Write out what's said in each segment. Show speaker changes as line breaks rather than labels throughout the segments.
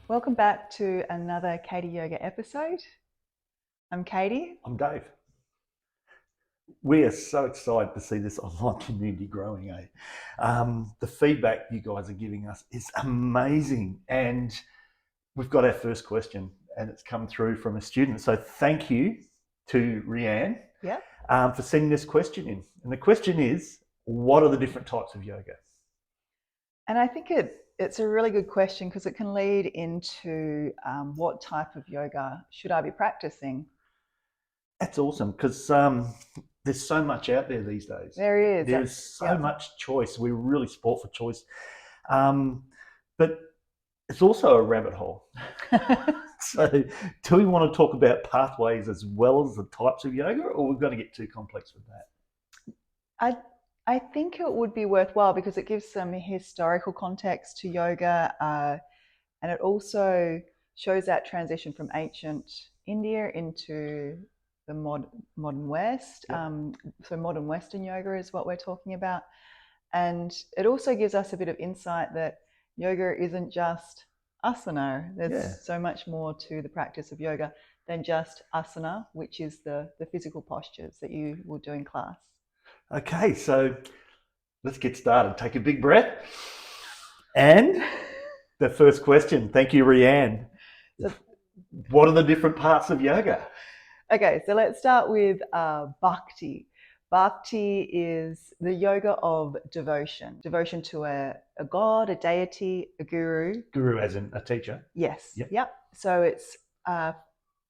Welcome back to another Katie Yoga episode. I'm Katie.
I'm Dave. We are so excited to see this online community growing. The feedback you guys are giving us is amazing. And we've got our first question, and it's come through from a student. So thank you to Rhian for sending this question in. And the question is, what are the different types of yoga?
And I think it's a really good question because it can lead into what type of yoga should I be practicing?
That's awesome because there's so much out there these days.
There is.
There's so much choice. We're really sport for choice. But it's also a rabbit hole. So do we want to talk about pathways as well as the types of yoga, or we're going to get too complex with that?
I think it would be worthwhile because it gives some historical context to yoga, and it also shows that transition from ancient India into the modern West. So modern Western yoga is what we're talking about. And it also gives us a bit of insight that yoga isn't just asana. There's so much more to the practice of yoga than just asana, which is the physical postures that you will do in class.
Okay, so let's get started. Take a big breath. And the first question, thank you, Rhian. What are the different parts of yoga?
Okay, so let's start with Bhakti. Bhakti is the yoga of devotion to a god, a deity, a guru.
Guru as in a teacher?
Yes. Yep. So it's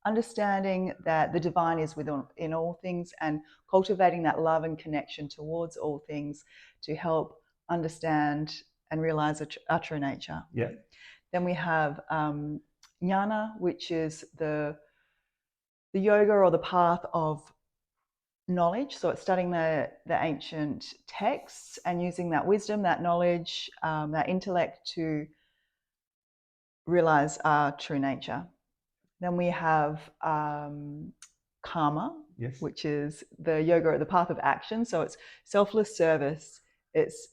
understanding that the divine is within all things and cultivating that love and connection towards all things to help understand and realize our true nature.
Yeah.
Then we have Jnana, which is the yoga or the path of knowledge. So it's studying the ancient texts and using that wisdom, that knowledge, that intellect to realize our true nature. Then we have karma, which is the yoga or the path of action. So it's selfless service. It's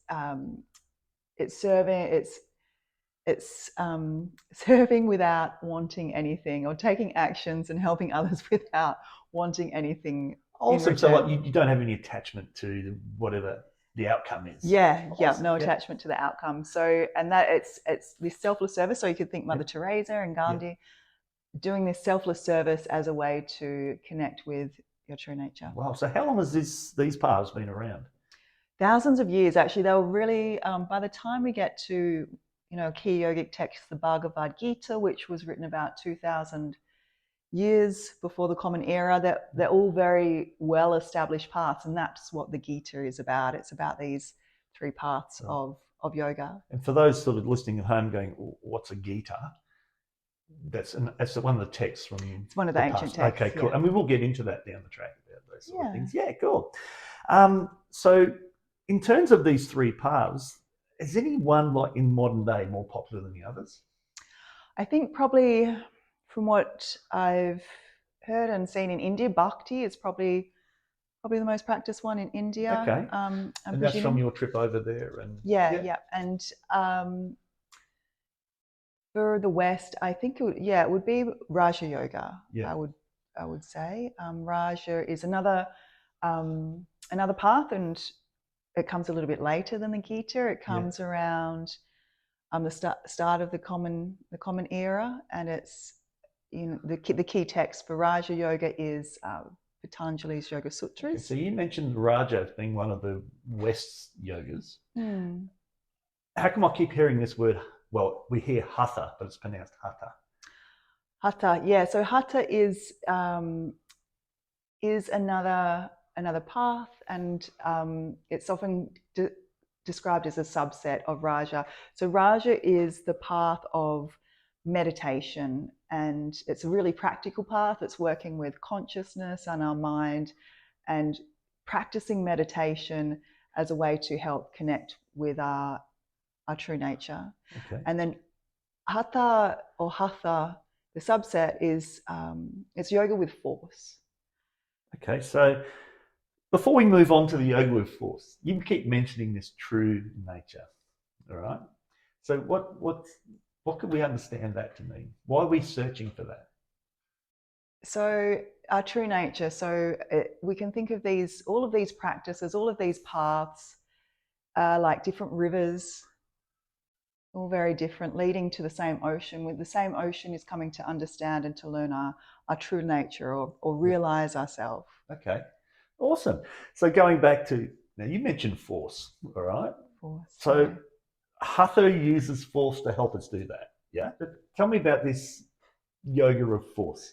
serving without wanting anything, or taking actions and helping others without wanting anything.
Awesome. So like you don't have any attachment to whatever the outcome is.
No attachment to the outcome. So, and that it's this selfless service. So you could think Mother Teresa and Gandhi. Doing this selfless service as a way to connect with your true nature.
Wow. So how long has these paths been around?
Thousands of years, actually. They were really, by the time we get to, key yogic texts, the Bhagavad Gita, which was written about 2,000 years before the Common Era, they're all very well-established paths, and that's what the Gita is about. It's about these three paths of yoga.
And for those sort of listening at home going, what's a Gita? That's one of the texts from.
It's one of the ancient texts.
Okay, cool. Yeah. And we will get into that down the track about those sort of things. Yeah, cool. So, in terms of these three paths, is any one like in modern day more popular than the others?
I think probably, from what I've heard and seen in India, Bhakti is probably the most practiced one in India.
Okay. And that's from your trip over there, and
and. For the West, I think it would be Raja Yoga. Yeah. I would say Raja is another path, and it comes a little bit later than the Gita. It comes around the start of the common era, and it's the key text for Raja Yoga is Patanjali's Yoga Sutras.
Okay, so you mentioned Raja as being one of the West's yogas. How come I keep hearing this word? Well, we hear Hatha, but it's pronounced Hatha.
Hatha, yeah. So Hatha is another path, and it's often described as a subset of Raja. So Raja is the path of meditation, and it's a really practical path. It's working with consciousness and our mind, and practicing meditation as a way to help connect with our true nature.
Okay.
And then Hatha or Hatha, the subset, is it's yoga with force.
Okay, so before we move on to the yoga with force, you keep mentioning this true nature, all right? So What could we understand that to mean? Why are we searching for that?
So our true nature. So we can think of all of these practices, all of these paths, like different rivers, all very different, leading to the same ocean. With the same ocean is coming to understand and to learn our true nature, or realize ourselves.
Okay, awesome. So going back to, now you mentioned force, all right?
Force,
So
yeah.
Hatha uses force to help us do that. Yeah. But tell me about this yoga of force.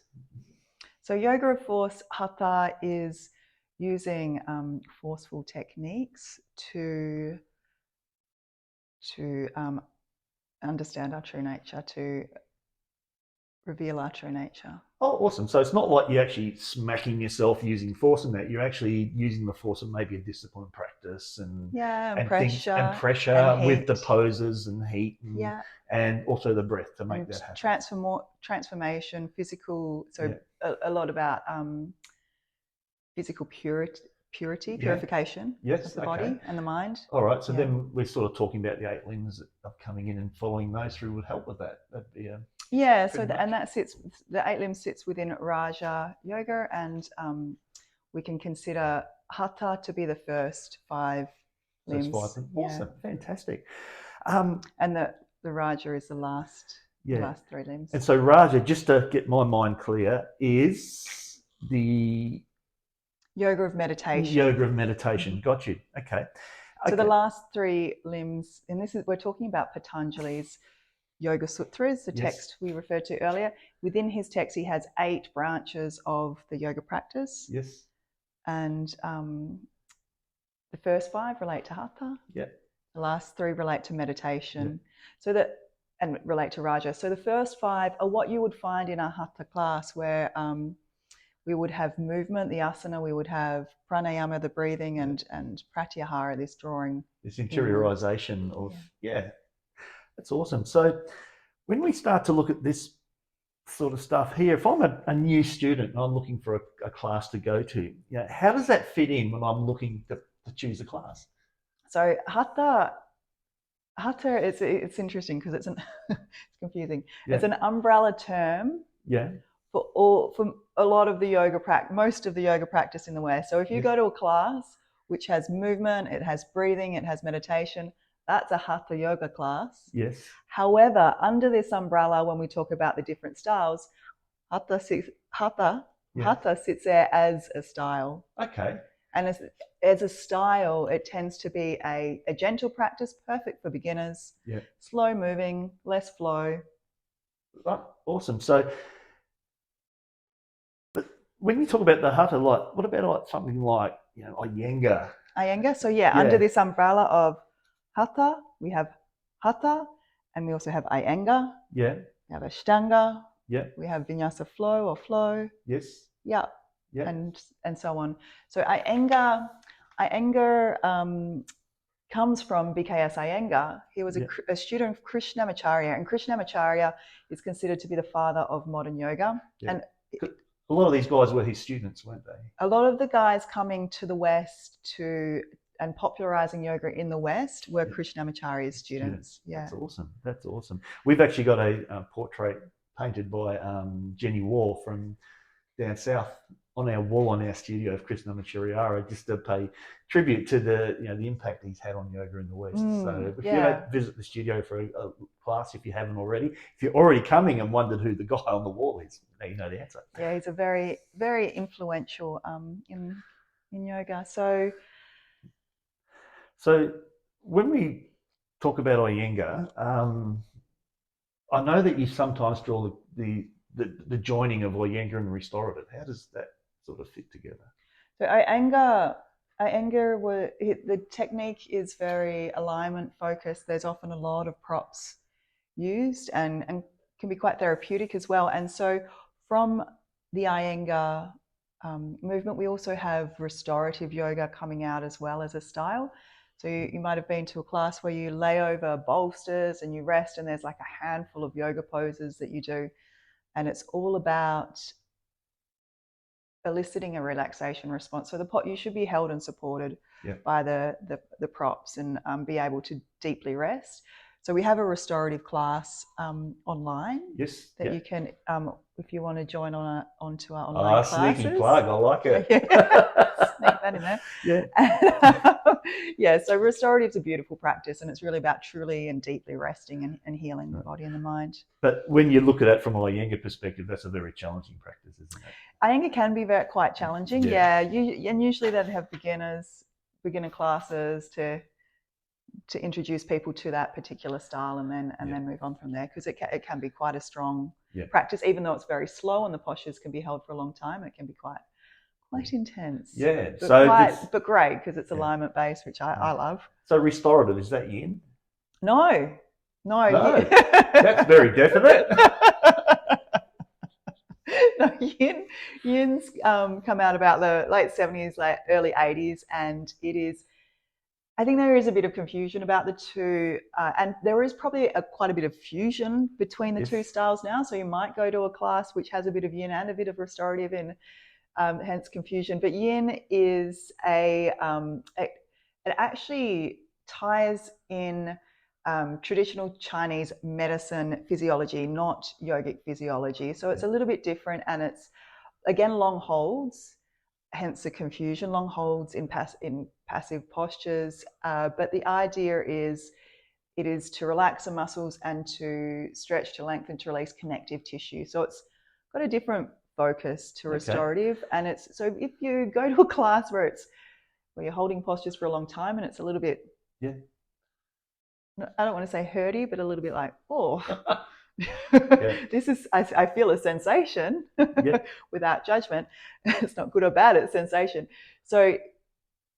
So yoga of force, Hatha, is using forceful techniques to understand our true nature, to reveal our true nature.
Oh, awesome. So it's not like you're actually smacking yourself using force in that. You're actually using the force of maybe a discipline practice and
pressure,
and pressure
and
with the poses and heat and also the breath to make
and
that happen.
Transformation, physical. So a lot about physical purification of the body and the mind.
All right. So then we're sort of talking about the 8 limbs that are coming in, and following those through would help with that. That'd be
So the 8 limbs sits within Raja Yoga, and we can consider Hatha to be the first 5 limbs.
So 5 limbs. Awesome, fantastic.
And the Raja is the last 3 limbs.
And so Raja, just to get my mind clear, is the
yoga of meditation.
Yoga of meditation. Got you. Okay.
So the last 3 limbs, and we're talking about Patanjali's Yoga Sutras, the text we referred to earlier. Within his text, he has 8 branches of the yoga practice.
Yes.
And the first 5 relate to Hatha.
Yeah.
The last 3 relate to meditation. And relate to Raja. So the first 5 are what you would find in our Hatha class, where we would have movement, the asana, we would have pranayama, the breathing, and pratyahara, this drawing.
This interiorization of, that's awesome. So when we start to look at this sort of stuff here, if I'm a new student and I'm looking for a class to go to, how does that fit in when I'm looking to choose a class?
So Hatha, it's interesting because it's confusing. Yeah. It's an umbrella term.
Yeah.
For a lot of the yoga practice, most of the yoga practice in the West. So if you go to a class which has movement, it has breathing, it has meditation, that's a Hatha yoga class.
Yes.
However, under this umbrella, when we talk about the different styles, Hatha sits there as a style.
Okay.
And as a style, it tends to be a gentle practice, perfect for beginners.
Yeah.
Slow moving, less flow.
Oh, awesome. So, but when you talk about the Hatha, what about something like Iyengar?
Iyengar. So under this umbrella of Hatha, we have Hatha, and we also have Iyengar.
Yeah.
We have Ashtanga.
Yeah.
We have Vinyasa flow.
Yes.
Yeah. Yeah. And so on. So Iyengar comes from BKS Iyengar. He was a student of Krishnamacharya, and Krishnamacharya is considered to be the father of modern yoga.
Yeah.
And
a lot of these guys were his students, weren't they?
A lot of the guys coming to the West and popularizing yoga in the West were Krishnamacharya's students. Yeah.
That's awesome. We've actually got a portrait painted by Jenny Waugh from down south on our wall in our studio of Krishnamacharya, just to pay tribute to the impact he's had on yoga in the West. So if you visit the studio for a class, if you haven't already, if you're already coming and wondered who the guy on the wall is, now you know the answer.
Yeah, he's a very, very influential in yoga. So
when we talk about Iyengar, I know that you sometimes draw the joining of Iyengar and Restorative. How does that sort of fit together?
So Iyengar, the technique is very alignment focused. There's often a lot of props used and can be quite therapeutic as well. And so from the Iyengar movement, we also have restorative yoga coming out as well as a style. So you might have been to a class where you lay over bolsters and you rest, and there's like a handful of yoga poses that you do. And it's all about eliciting a relaxation response. So you should be held and supported by the props and be able to deeply rest. So we have a restorative class online
Yes.
that
Yeah.
you can, if you want to join onto our online classes.
Sneaky plug. I like it.
Sneak that in there.
Yeah.
Yeah. So restorative is a beautiful practice, and it's really about truly and deeply resting and healing the body and the mind.
But when you look at it from a Iyengar perspective, that's a very challenging practice, isn't it?
Iyengar can be quite challenging. Yeah. And usually they'd have beginner classes to introduce people to that particular style, and then move on from there, because it can be quite a strong practice, even though it's very slow and the postures can be held for a long time. It can be quite intense.
Yeah.
But great, because it's alignment based, which I love.
So restorative, is that yin?
No.
That's very definite.
No, yin's come out about the late 70s, early 80s, and it is. I think there is a bit of confusion about the two, and there is probably quite a bit of fusion between the two styles now. So you might go to a class which has a bit of yin and a bit of restorative, and hence confusion. But yin is it actually ties in traditional Chinese medicine physiology, not yogic physiology. So it's a little bit different, and it's again long holds. Hence the confusion, long holds in passive postures. But the idea is it is to relax the muscles and to stretch, to lengthen, to release connective tissue. So it's got a different focus to restorative. And it's so if you go to a class where you're holding postures for a long time and it's a little bit, I don't want to say hurty, but a little bit like, this is, I feel a sensation without judgment. It's not good or bad, it's sensation. So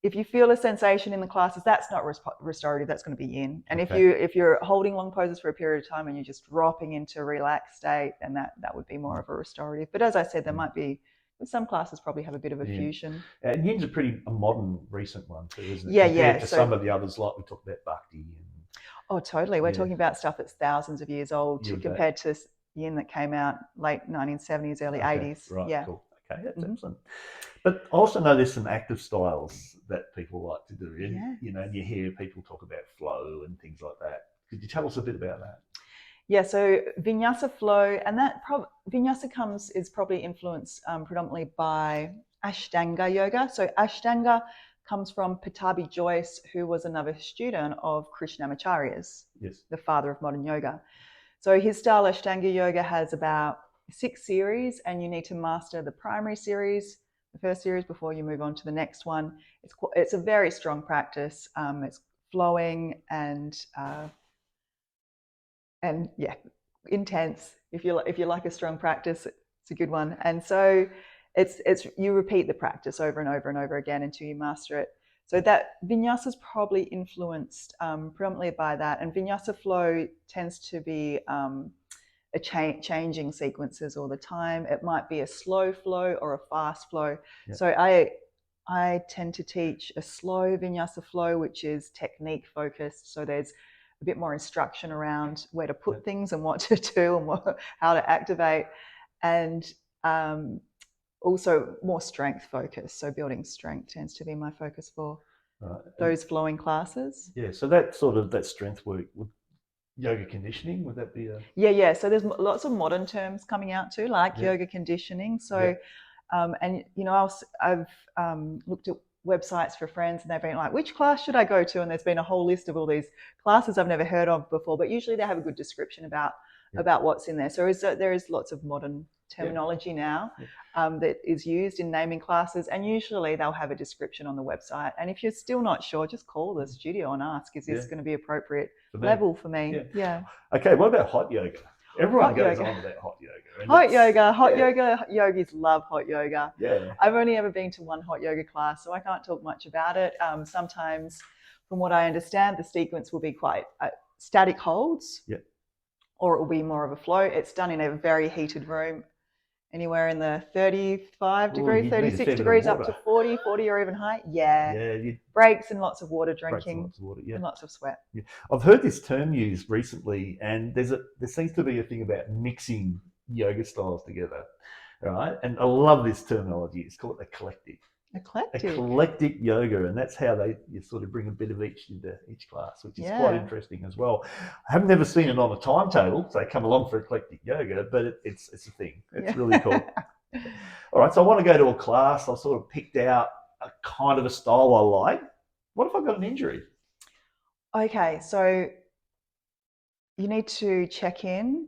if you feel a sensation in the classes, that's not restorative, that's going to be yin. And if you're holding long poses for a period of time and you're just dropping into a relaxed state, then that would be more of a restorative. But as I said, there might be, some classes probably have a bit of a fusion.
And yin's a modern, recent one too, isn't it?
Compared
to some of the others, like we talked about Bhakti.
Oh, totally. We're talking about stuff that's thousands of years old compared to yin that came out late 1970s, early 80s.
Right, cool. Okay, that's excellent. But I also know there's some active styles that people like to do. And, you hear people talk about flow and things like that. Could you tell us a bit about that?
Yeah, so Vinyasa flow, and that Vinyasa is probably influenced predominantly by Ashtanga yoga. So Ashtanga comes from Pattabhi Jois, who was another student of Krishnamacharya's, the father of modern yoga. So his style, Ashtanga yoga, has about 6 series, and you need to master the primary series, the first series, before you move on to the next one. It's a very strong practice. It's flowing and intense. If you like a strong practice, it's a good one. And so it's you repeat the practice over and over and over again until you master it. So that Vinyasa is probably influenced predominantly by that, and Vinyasa flow tends to be changing sequences all the time. It might be a slow flow or a fast flow. So I tend to teach a slow Vinyasa flow, which is technique focused. So there's a bit more instruction around where to put things and what to do and how to activate, and also more strength focus. So building strength tends to be my focus for those flowing classes.
Yeah, so that strength work, would yoga conditioning, would that be a...
Yeah. So there's lots of modern terms coming out too, like yoga conditioning. So, and I've looked at websites for friends, and they've been like, which class should I go to? And there's been a whole list of all these classes I've never heard of before, but usually they have a good description about what's in there. So there is lots of modern terminology now that is used in naming classes, and usually they'll have a description on the website. And if you're still not sure, just call the studio and ask, is this going to be appropriate level for me?
Okay, what about hot yoga? Everyone goes on about hot yoga.
Hot yoga, yogis love hot yoga. I've only ever been to one hot yoga class, so I can't talk much about it. Sometimes, from what I understand, the sequence will be quite static holds, or it will be more of a flow. It's done in a very heated room, anywhere in the 35 degrees, 36 degrees up to 40 or even high. Breaks and lots of water drinking, and lots of sweat.
I've heard this term used recently, and there seems to be a thing about mixing yoga styles together, right? And I love this terminology. It's called eclectic. Eclectic yoga, and that's how you sort of bring a bit of each into each class, which is quite interesting as well. I have never seen it on a timetable, so come along for eclectic yoga, but it's a thing. It's really cool. All right, so I want to go to a class. I've sort of picked out a kind of a style I like. What if I've got an injury?
Okay, so you need to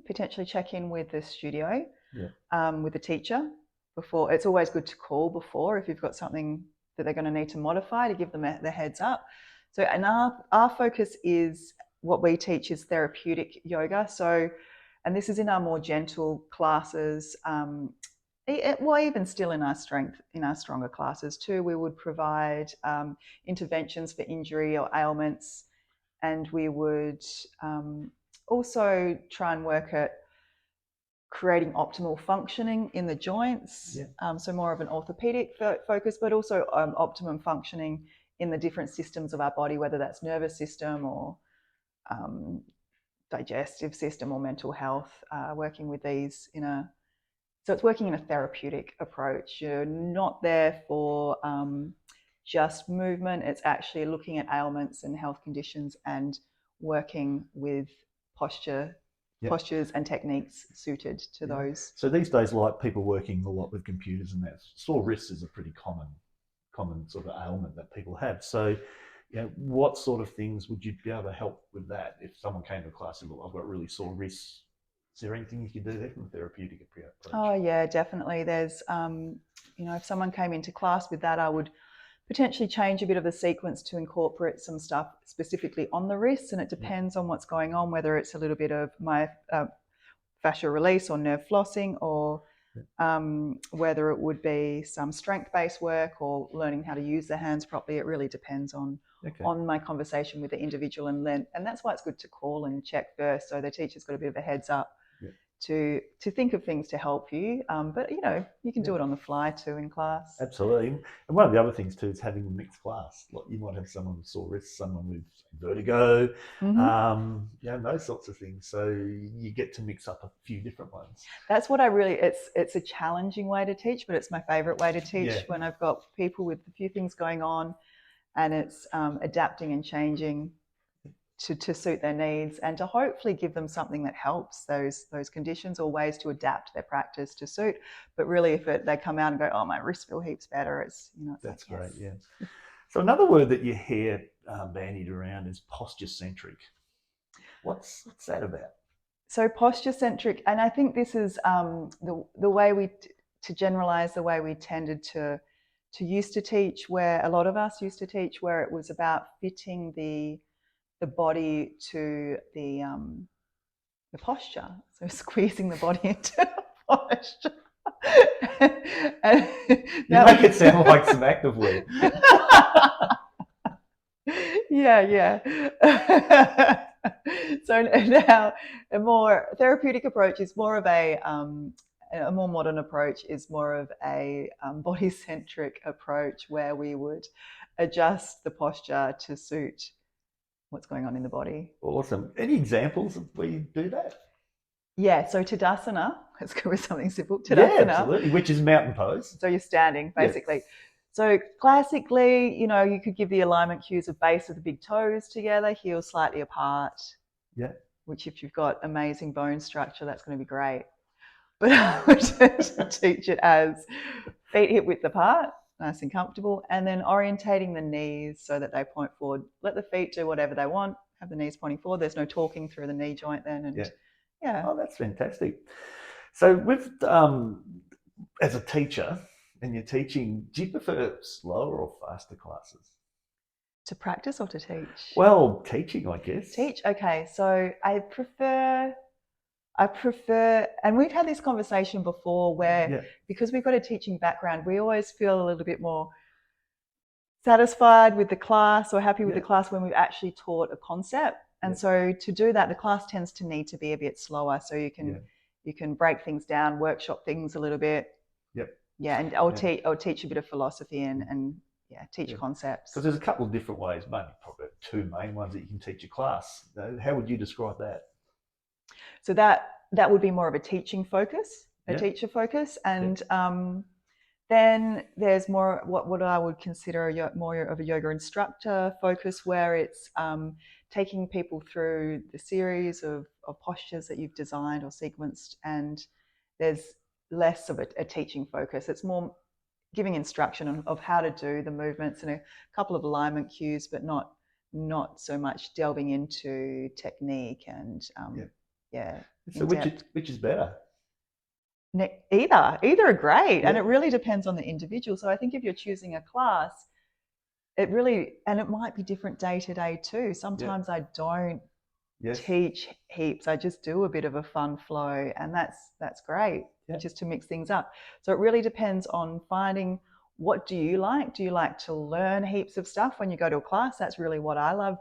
potentially check in with the studio, with the teacher before. It's always good to call before if you've got something that they're going to need to modify, to give them the heads up. So, and our focus is, what we teach is therapeutic yoga. So, and this is in our more gentle classes. Well, even still in our stronger classes too, we would provide interventions for injury or ailments, and we would also try and work at creating optimal functioning in the joints. So more of an orthopedic focus, but also optimum functioning in the different systems of our body, whether that's nervous system or digestive system or mental health, working with these so it's working in a therapeutic approach. You're not there for just movement. It's actually looking at ailments and health conditions and working with postures and techniques suited to those.
So these days, like people working a lot with computers and that, sore wrists is a pretty common sort of ailment that people have. So, what sort of things would you be able to help with that if someone came to a class and, I've got really sore wrists? Is there anything you could do there from a therapeutic approach?
Oh yeah, definitely. There's, if someone came into class with that, I would potentially change a bit of the sequence to incorporate some stuff specifically on the wrists, and it depends on what's going on, whether it's a little bit of my fascia release or nerve flossing, or whether it would be some strength-based work or learning how to use the hands properly. It really depends on my conversation with the individual, and that's why it's good to call and check first, so the teacher's got a bit of a heads up to think of things to help you. But you can do it on the fly too in class.
Absolutely. And one of the other things too is having a mixed class. Like you might have someone with sore wrists, someone with vertigo, those sorts of things. So you get to mix up a few different ones.
That's what it's a challenging way to teach, but it's my favorite way to teach when I've got people with a few things going on, and it's adapting and changing to suit their needs, and to hopefully give them something that helps those conditions, or ways to adapt their practice to suit. But really, if they come out and go, oh, my wrist feel heaps better, it's
that's great. So another word that you hear bandied around is posture-centric. What's that about?
So posture-centric, and I think this is the way to generalize the way we tended to used to teach, where a lot of us used to teach, where it was about fitting the body to the posture, so squeezing the body into the posture.
You make it sound like some activewear.
Yeah. So now a more therapeutic approach is more of a more modern approach is more of a body-centric approach, where we would adjust the posture to suit what's going on in the body.
Awesome. Any examples of where you do that?
Yeah, so Tadasana, let's go with something simple. Tadasana.
Yeah, absolutely, which is mountain pose.
So you're standing, basically. Yes. So classically, you could give the alignment cues of base of the big toes together, heels slightly apart.
Yeah.
Which, if you've got amazing bone structure, that's going to be great. But I would teach it as feet hip width apart, nice and comfortable, and then orientating the knees so that they point forward. Let the feet do whatever they want, have the knees pointing forward. There's no talking through the knee joint then. And
Oh, that's fantastic. So with as a teacher, and you're teaching, do you prefer slower or faster classes?
To practice or to teach?
Well, teaching, I guess.
Teach, okay. So I prefer, and we've had this conversation before where, because we've got a teaching background, we always feel a little bit more satisfied with the class or happy with the class when we've actually taught a concept. And so to do that, the class tends to need to be a bit slower, so you can break things down, workshop things a little bit. Yeah, and I'll teach a bit of philosophy and teach concepts.
Because there's a couple of different ways, maybe probably two main ones that you can teach a class. How would you describe that?
So that would be more of a teaching focus, teacher focus, and Then there's more what I would consider more of a yoga instructor focus, where it's taking people through the series of postures that you've designed or sequenced, and there's less of a teaching focus. It's more giving instruction of how to do the movements and a couple of alignment cues, but not so much delving into technique and
So which is better?
Either are great, and it really depends on the individual. So I think if you're choosing a class, it might be different day to day too. Sometimes I don't teach heaps. I just do a bit of a fun flow, and that's great, just to mix things up. So it really depends on finding, what do you like? Do you like to learn heaps of stuff when you go to a class? That's really what I love.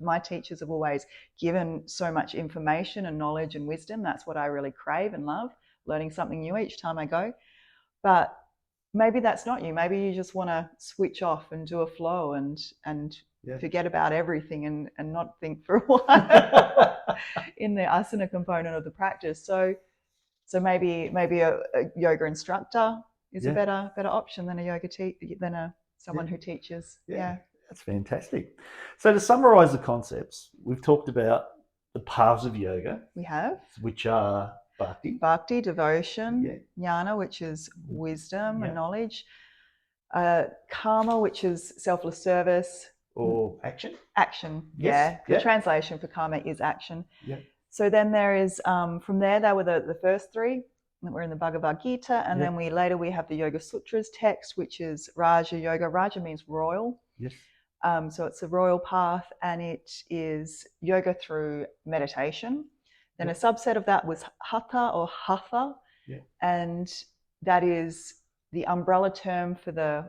My teachers have always given so much information and knowledge and wisdom. That's what I really crave and love, learning something new each time I go. But maybe that's not you. Maybe you just want to switch off and do a flow and forget about everything and not think for a while in the asana component of the practice. So maybe a yoga instructor is a better option than someone who teaches. Yeah.
That's fantastic. So to summarize the concepts, we've talked about the paths of yoga.
We have.
Which are
Bhakti, devotion, Jnana, which is wisdom and knowledge, karma, which is selfless service.
Or action.
Action, The translation for karma is action. So then there is, from there, they were the first three that were in the Bhagavad Gita, and then we have the Yoga Sutras text, which is Raja Yoga. Raja means royal.
Yes.
So it's a royal path, and it is yoga through meditation. Then a subset of that was Hatha or Hatha, and that is the umbrella term for the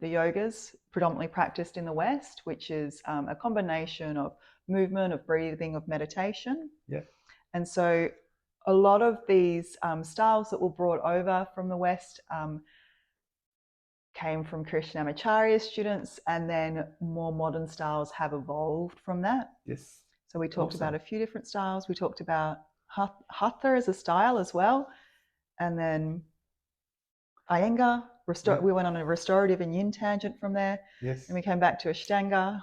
yogas predominantly practiced in the West, which is a combination of movement, of breathing, of meditation. And so a lot of these styles that were brought over from the West came from Krishnamacharya's students, and then more modern styles have evolved from that.
Yes.
So we talked about a few different styles. We talked about Hatha as a style as well. And then Iyengar, we went on a restorative and yin tangent from there.
Yes.
And we came back to Ashtanga.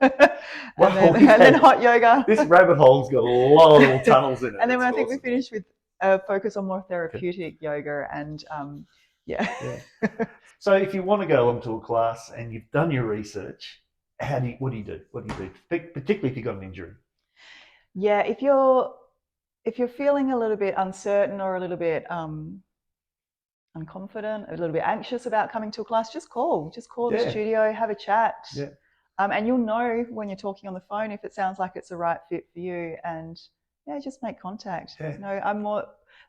and
then hot yoga.
This rabbit hole's got a lot of little tunnels in it.
And then I think we finished with a focus on more therapeutic yoga and
So if you want to go along to a class and you've done your research, what do you do? Particularly if you've got an injury.
Yeah, if you're feeling a little bit uncertain or a little bit unconfident, a little bit anxious about coming to a class, just call the studio, have a chat. And you'll know when you're talking on the phone if it sounds like it's the right fit for you, and just make contact. I'm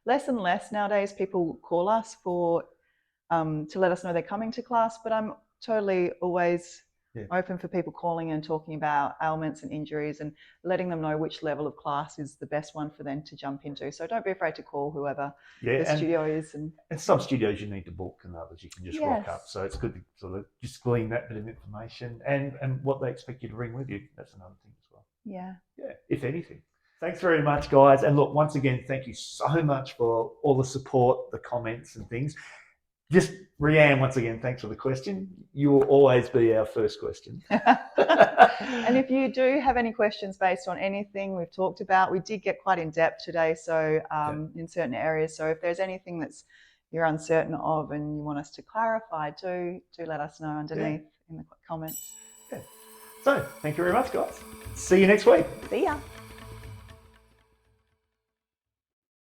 less and less nowadays people call us for to let us know they're coming to class, but I'm totally always open for people calling and talking about ailments and injuries and letting them know which level of class is the best one for them to jump into. So don't be afraid to call whoever the studio is. And
some studios you need to book, and others you can just rock up. So it's good to sort of just glean that bit of information and what they expect you to bring with you. That's another thing as well.
Yeah,
if anything. Thanks very much, guys. And look, once again, thank you so much for all the support, the comments and things. Just Rhian, once again, thanks for the question. You will always be our first question.
And if you do have any questions based on anything we've talked about, we did get quite in depth today, so in certain areas. So if there's anything you're uncertain of and you want us to clarify, do let us know underneath in the comments.
So thank you very much, guys. See you next week.
See ya.